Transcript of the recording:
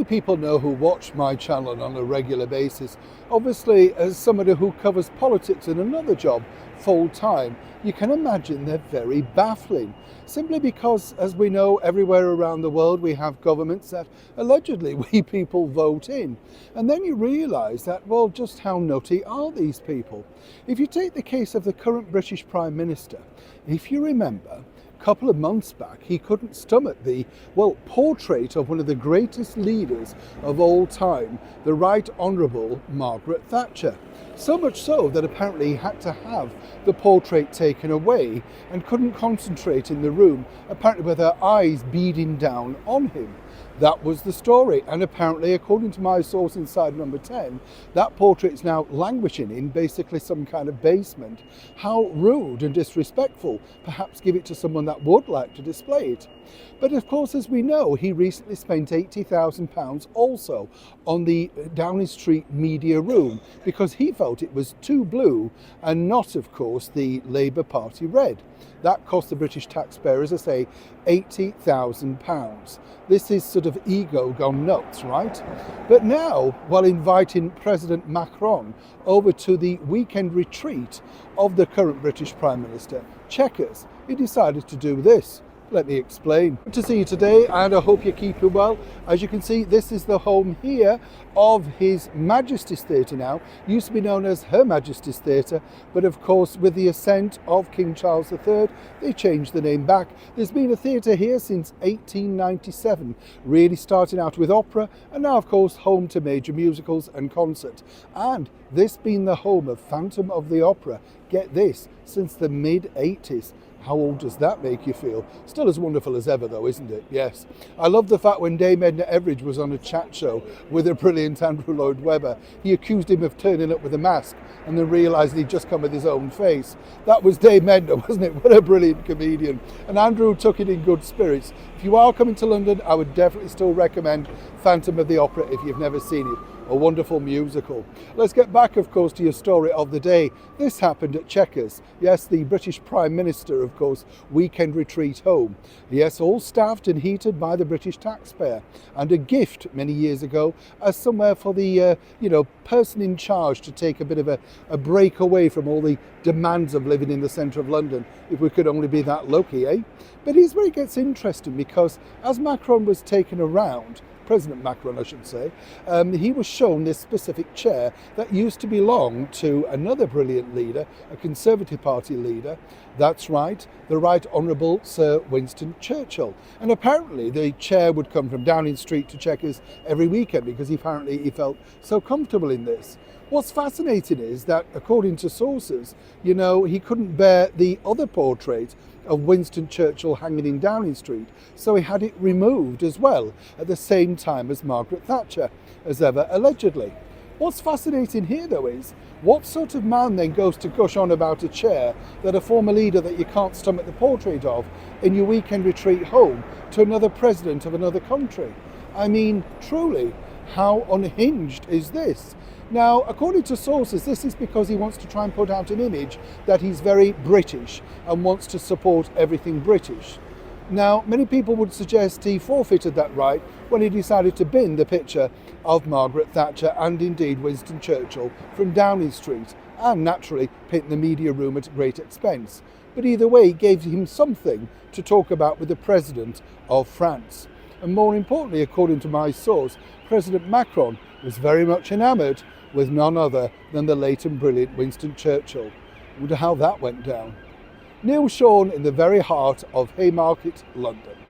people know who watch my channel on a regular basis. Obviously, as somebody who covers politics in another job full time, you can imagine they're very baffling. Simply because, as we know, everywhere around the world we have governments that allegedly we people vote in. And then you realise that, well, just how nutty are these people? If you take the case of the current British Prime Minister, if you remember, a couple of months back, he couldn't stomach the, portrait of one of the greatest leaders of all time, the Right Honourable Margaret Thatcher. So much so that apparently he had to have the portrait taken away and couldn't concentrate in the room, apparently with her eyes beading down on him. That was the story, and apparently, according to my source inside Number 10, that portrait is now languishing in basically some kind of basement. How rude and disrespectful. Perhaps give it to someone that would like to display it. But of course, as we know, he recently spent £80,000 also on the Downing Street media room because he felt it was too blue and not, of course, the Labour Party red. That cost the British taxpayer, as I say, £80,000. This is sort of ego gone nuts, right? But now, while inviting President Macron over to the weekend retreat of the current British Prime Minister, Chequers, he decided to do this. Let me explain. Good to see you today, and I hope you're keeping well. As you can see, this is the home here of His Majesty's Theatre now. Used to be known as Her Majesty's Theatre, but of course with the ascent of King Charles III, they changed the name back. There's been a theatre here since 1897, really starting out with opera, and now of course home to major musicals and concert. And this being the home of Phantom of the Opera, get this, since the mid-80s. How old does that make you feel? Still as wonderful as ever though, isn't it? Yes. I love the fact when Dame Edna Everage was on a chat show with the brilliant Andrew Lloyd Webber, he accused him of turning up with a mask and then realised he'd just come with his own face. That was Dame Edna, wasn't it? What a brilliant comedian. And Andrew took it in good spirits. If you are coming to London, I would definitely still recommend Phantom of the Opera if you've never seen it. A wonderful musical. Let's get back, of course, to your story of the day. This happened at Chequers. Yes, the British Prime Minister, of course, weekend retreat home. Yes, all staffed and heated by the British taxpayer. And a gift many years ago as somewhere for the, person in charge to take a bit of a break away from all the demands of living in the centre of London, if we could only be that lucky, eh? But here's where it gets interesting, because as Macron was taken around, President Macron, I should say, he was shown this specific chair that used to belong to another brilliant leader, a Conservative Party leader. That's right, the Right Honourable Sir Winston Churchill. And apparently the chair would come from Downing Street to Chequers every weekend because apparently he felt so comfortable in this. What's fascinating is that, according to sources, he couldn't bear the other portrait of Winston Churchill hanging in Downing Street, so he had it removed as well, at the same time as Margaret Thatcher, as ever, allegedly. What's fascinating here, though, is what sort of man then goes to gush on about a chair that a former leader that you can't stomach the portrait of in your weekend retreat home to another president of another country? I mean, truly, how unhinged is this? Now, according to sources, this is because he wants to try and put out an image that he's very British and wants to support everything British. Now, many people would suggest he forfeited that right when he decided to bin the picture of Margaret Thatcher and indeed Winston Churchill from Downing Street, and naturally paint the media room at great expense. But either way, it gave him something to talk about with the President of France. And more importantly, according to my source, President Macron was very much enamoured with none other than the late and brilliant Winston Churchill. I wonder how that went down. Neil Sean in the very heart of Haymarket, London.